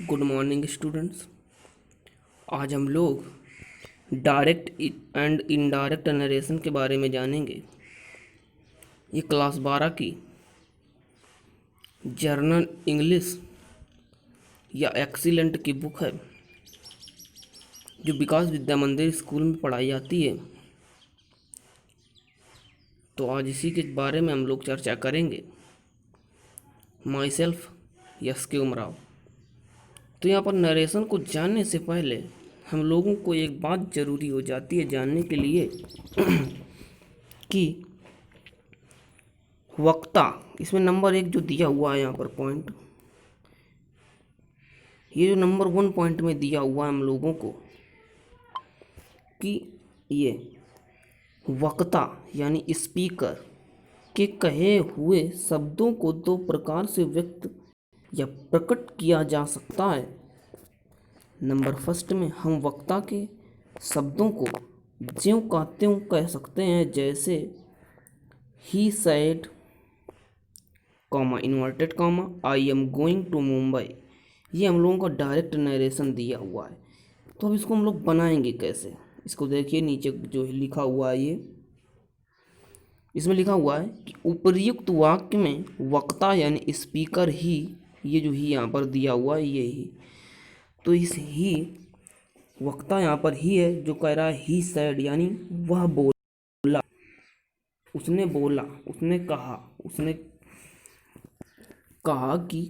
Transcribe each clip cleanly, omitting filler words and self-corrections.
Good morning students. आज हम लोग डायरेक्ट एंड इनडायरेक्ट नरेशन के बारे में जानेंगे। ये क्लास 12 की जर्नल इंग्लिश या एक्सीलेंट की बुक है जो विकास विद्या मंदिर स्कूल में पढ़ाई जाती है। तो आज इसी के बारे में हम लोग चर्चा करेंगे। माई सेल्फ यस के उमराव। तो यहाँ पर नरेशन को जानने से पहले हम लोगों को एक बात ज़रूरी हो जाती है जानने के लिए कि वक्ता, इसमें नंबर 1 जो दिया हुआ है यहाँ पर पॉइंट, ये जो नंबर 1 पॉइंट में दिया हुआ है हम लोगों को कि ये वक्ता यानी स्पीकर के कहे हुए शब्दों को दो प्रकार से व्यक्त या प्रकट किया जा सकता है। नंबर फर्स्ट में हम वक्ता के शब्दों को ज्यों का त्यों कह सकते हैं, जैसे he said comma inverted comma I am going to Mumbai. ये हम लोगों का डायरेक्ट नरेशन दिया हुआ है। तो अब इसको हम लोग बनाएंगे कैसे, इसको देखिए नीचे जो लिखा हुआ है, ये इसमें लिखा हुआ है कि उपर्युक्त वाक्य में वक्ता यानी स्पीकर ही, ये जो ही यहाँ पर दिया हुआ है ये ही, तो इस ही वक्ता यहाँ पर ही है जो कह रहा है ही सेड यानी वह बोला, उसने बोला, उसने कहा कि,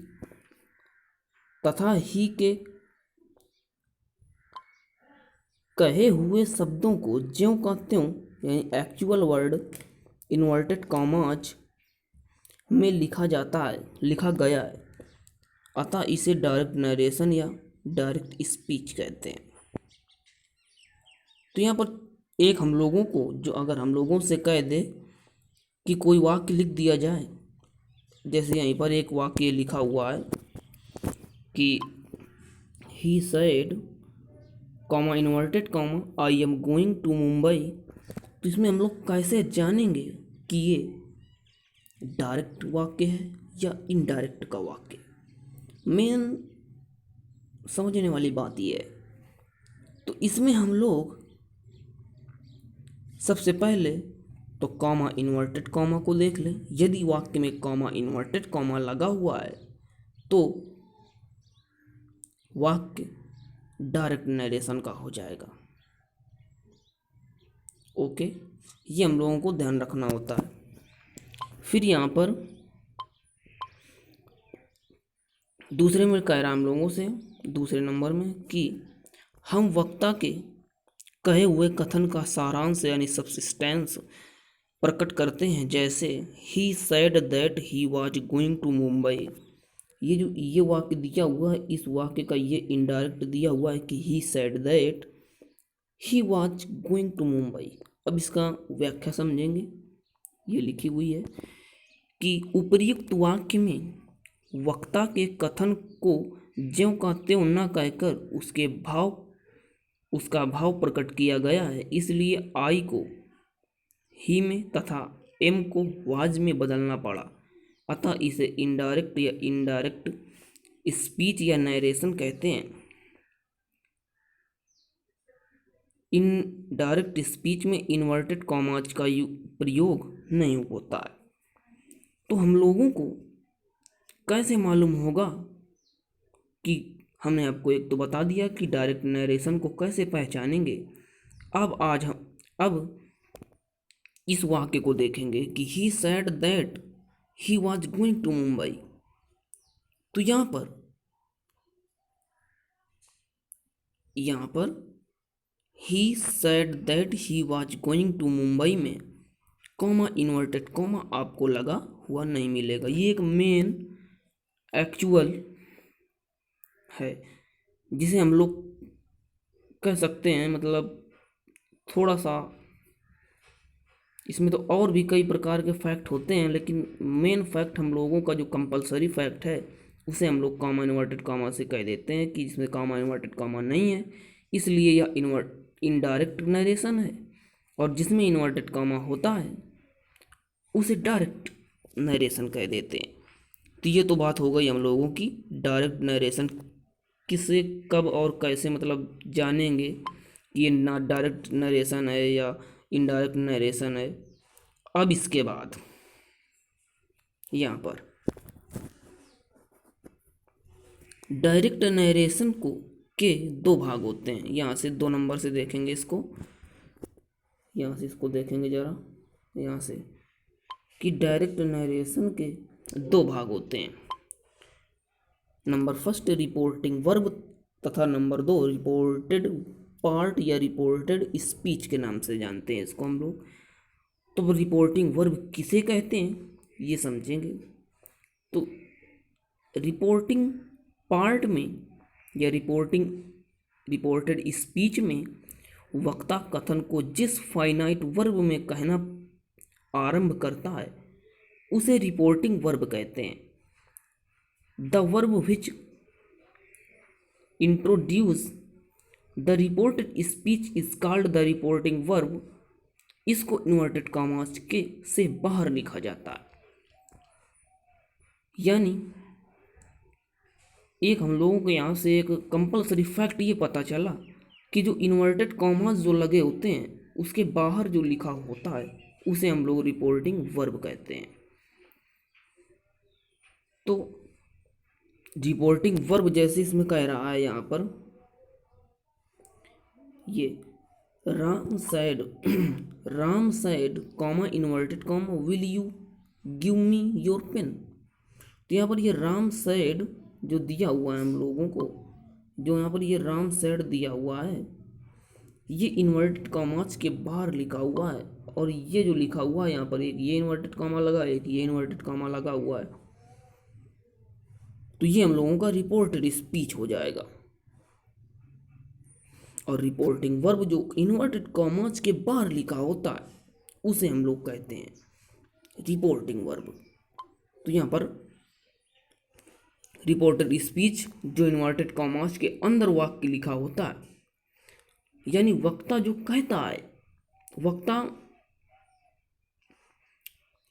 तथा ही के कहे हुए शब्दों को ज्यों का त्यों यानी एक्चुअल वर्ड इन्वर्टेड कॉमाज में लिखा गया है। अतः इसे डायरेक्ट नरेशन या डायरेक्ट स्पीच कहते हैं। तो यहाँ पर एक हम लोगों को, जो अगर हम लोगों से कह दे कि कोई वाक्य लिख दिया जाए, जैसे यहीं पर एक वाक्य लिखा हुआ है कि he said comma inverted comma I am going to Mumbai. तो इसमें हम लोग कैसे जानेंगे कि ये डायरेक्ट वाक्य है या इनडायरेक्ट का वाक्य? मेन समझने वाली बात ये है। तो इसमें हम लोग सबसे पहले तो कॉमा इन्वर्टेड कॉमा को देख लें। यदि वाक्य में कॉमा इन्वर्टेड कॉमा लगा हुआ है तो वाक्य डायरेक्ट नरेशन का हो जाएगा। ओके, ये हम लोगों को ध्यान रखना होता है। फिर यहाँ पर दूसरे में कह रहा हम लोगों से, दूसरे नंबर में, कि हम वक्ता के कहे हुए कथन का सारांश यानी सब्सिस्टेंस प्रकट करते हैं, जैसे he said that he was going to Mumbai. ये जो ये वाक्य दिया हुआ है, इस वाक्य का ये इनडायरेक्ट दिया हुआ है कि he said that he was going to Mumbai. अब इसका व्याख्या समझेंगे। ये लिखी हुई है कि उपर्युक्त वाक्य में वक्ता के कथन को ज्यों का त्यों न कहकर उसका भाव प्रकट किया गया है, इसलिए आई को ही में तथा एम को वाज में बदलना पड़ा। अतः इसे इनडायरेक्ट या इनडायरेक्ट स्पीच या नरेशन कहते हैं। इनडायरेक्ट स्पीच में इन्वर्टेड कॉमाज का प्रयोग नहीं होता है। तो हम लोगों को कैसे मालूम होगा कि, हमने आपको एक तो बता दिया कि डायरेक्ट नरेशन को कैसे पहचानेंगे। अब इस वाक्य को देखेंगे कि he said that he was going to Mumbai. तो यहाँ पर he said that he was going to Mumbai में कॉमा इन्वर्टेड कॉमा आपको लगा हुआ नहीं मिलेगा। ये एक मेन एक्चुअल है जिसे हम लोग कह सकते हैं, मतलब थोड़ा सा इसमें तो और भी कई प्रकार के फैक्ट होते हैं, लेकिन मेन फैक्ट हम लोगों का जो कंपलसरी फैक्ट है उसे हम लोग कॉमा इन्वर्टेड कॉमा से कह देते हैं कि इसमें कॉमा इन्वर्टेड कॉमा नहीं है, इसलिए यह इनडायरेक्ट नरेशन है। और जिसमें इन्वर्टेड कॉमा होता है उसे डायरेक्ट नरेशन कह देते हैं। तो ये तो बात हो गई हम लोगों की डायरेक्ट नरेशन किसे कब और कैसे मतलब जानेंगे कि ये ना डायरेक्ट नरेशन है या इनडायरेक्ट नरेशन है। अब इसके बाद यहाँ पर डायरेक्ट नरेशन को के दो भाग होते हैं। यहाँ से 2 नंबर से देखेंगे इसको, यहाँ से इसको देखेंगे ज़रा, यहाँ से कि डायरेक्ट नरेशन के दो भाग होते हैं। नंबर फर्स्ट रिपोर्टिंग वर्ब तथा नंबर 2 रिपोर्टेड पार्ट या रिपोर्टेड स्पीच के नाम से जानते हैं इसको हम लोग। तो रिपोर्टिंग वर्ब किसे कहते हैं ये समझेंगे। तो रिपोर्टिंग पार्ट में या रिपोर्टेड स्पीच में वक्ता कथन को जिस फाइनाइट वर्ब में कहना आरंभ करता है उसे रिपोर्टिंग वर्ब कहते हैं। The verb which introduce the reported speech is called the reporting verb. इसको इन्वर्टेड कॉमास के से बाहर लिखा जाता है। यानी एक हम लोगों को यहाँ से एक कंपलसरी फैक्ट ये पता चला कि जो इन्वर्टेड कॉमास जो लगे होते हैं उसके बाहर जो लिखा होता है उसे हम लोग रिपोर्टिंग वर्ब कहते हैं। तो रिपोर्टिंग वर्ब जैसे इसमें कह रहा है यहाँ पर, ये Ram said comma inverted comma will you give me your pen. तो यहाँ पर ये राम सैड जो दिया हुआ है हम लोगों को, जो यहाँ पर ये राम सैड दिया हुआ है ये इन्वर्टेड कॉमास के बाहर लिखा हुआ है। और ये जो लिखा हुआ है यहाँ पर, एक ये इन्वर्टेड कॉमा लगा है, एक ये इन्वर्टेड कॉमा लगा हुआ है। तो ये हम लोगों का रिपोर्टेड स्पीच हो जाएगा। और रिपोर्टिंग वर्ब जो इन्वर्टेड कॉमास के बाहर लिखा होता है उसे हम लोग कहते हैं रिपोर्टिंग वर्ब। तो यहाँ पर रिपोर्टेड स्पीच जो इन्वर्टेड कॉमास के अंदर वाक्य लिखा होता है, यानी वक्ता जो कहता है, वक्ता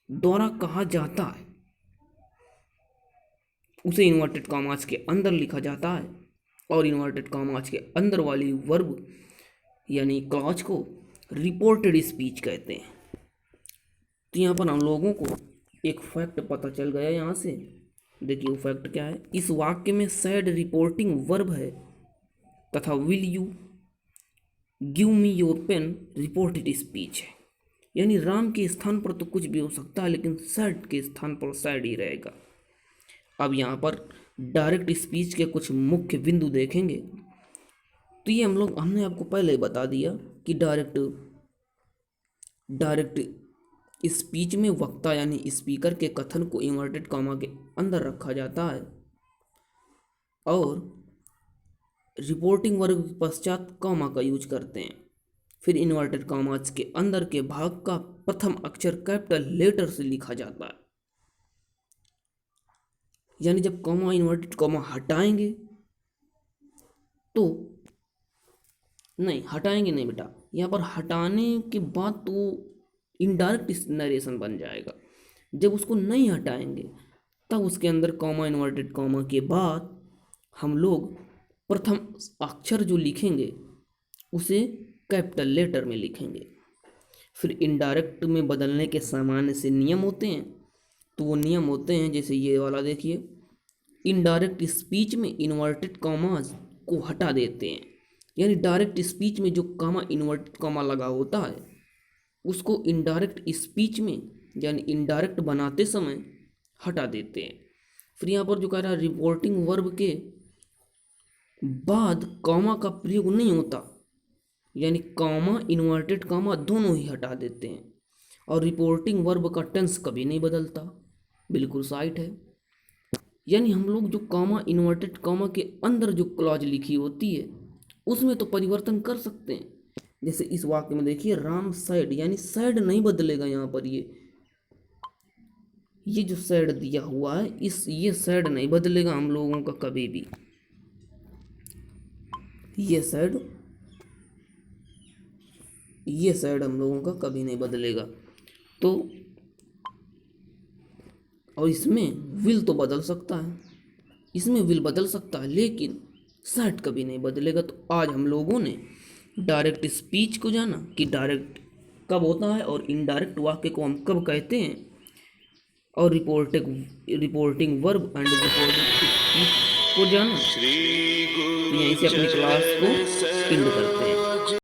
द्वारा कहा जाता है उसे इन्वर्टेड कॉमास के अंदर लिखा जाता है। और इन्वर्टेड कॉमास के अंदर वाली वर्ब यानी क्लॉज को रिपोर्टेड स्पीच कहते हैं। तो यहाँ पर हम लोगों को एक फैक्ट पता चल गया यहाँ से। देखिए वो फैक्ट क्या है, इस वाक्य में सैड रिपोर्टिंग वर्ब है तथा will you give me your pen reported speech है। यानी राम के स्थान पर तो कुछ भी हो सकता है लेकिन सैड के स्थान पर सैड ही रहेगा। अब यहाँ पर डायरेक्ट स्पीच के कुछ मुख्य बिंदु देखेंगे। तो ये हमने आपको पहले ही बता दिया कि डायरेक्ट स्पीच में वक्ता यानी स्पीकर के कथन को इन्वर्टेड कॉमा के अंदर रखा जाता है और रिपोर्टिंग वर्ब के पश्चात कॉमा का यूज करते हैं। फिर इन्वर्टेड कॉमास के अंदर के भाग का प्रथम अक्षर कैपिटल लेटर से लिखा जाता है। यानी जब कॉमा इन्वर्टेड कॉमा हटाएंगे तो नहीं, हटाएंगे नहीं बेटा, यहाँ पर हटाने के बाद तो इनडायरेक्ट नरेशन बन जाएगा। जब उसको नहीं हटाएंगे तब उसके अंदर कॉमा इन्वर्टेड कॉमा के बाद हम लोग प्रथम अक्षर जो लिखेंगे उसे कैपिटल लेटर में लिखेंगे। फिर इनडायरेक्ट में बदलने के सामान्य से नियम होते हैं। तो वो नियम होते हैं जैसे ये वाला देखिए, इनडायरेक्ट स्पीच में इन्वर्टेड कॉमास को हटा देते हैं। यानी डायरेक्ट स्पीच में जो कॉमा इन्वर्टेड कॉमा लगा होता है उसको इनडायरेक्ट स्पीच में यानी इनडायरेक्ट बनाते समय हटा देते हैं। फिर यहाँ पर जो कह रहा है रिपोर्टिंग वर्ब के बाद कॉमा का प्रयोग नहीं होता, यानी कॉमा इन्वर्टेड कॉमा दोनों ही हटा देते हैं। और रिपोर्टिंग वर्ब का टेंस कभी नहीं बदलता, बिल्कुल साइट है। यानी हम लोग जो कॉमा इन्वर्टेड कॉमा के अंदर जो क्लॉज लिखी होती है उसमें तो परिवर्तन कर सकते हैं। जैसे इस वाक्य में देखिए राम सैड, यानी सैड नहीं बदलेगा। यहाँ पर ये जो सैड दिया हुआ है ये सैड नहीं बदलेगा हम लोगों का कभी भी। ये सैड हम लोगों का कभी नहीं बदलेगा। तो और इसमें विल तो बदल सकता है, इसमें विल बदल सकता है लेकिन शायद कभी नहीं बदलेगा। तो आज हम लोगों ने डायरेक्ट स्पीच को जाना कि डायरेक्ट कब होता है और इनडायरेक्ट वाक्य को हम कब कहते हैं, और reporting verb and reporting speech को जाना। तो यहीं से अपनी क्लास को एंड करते हैं।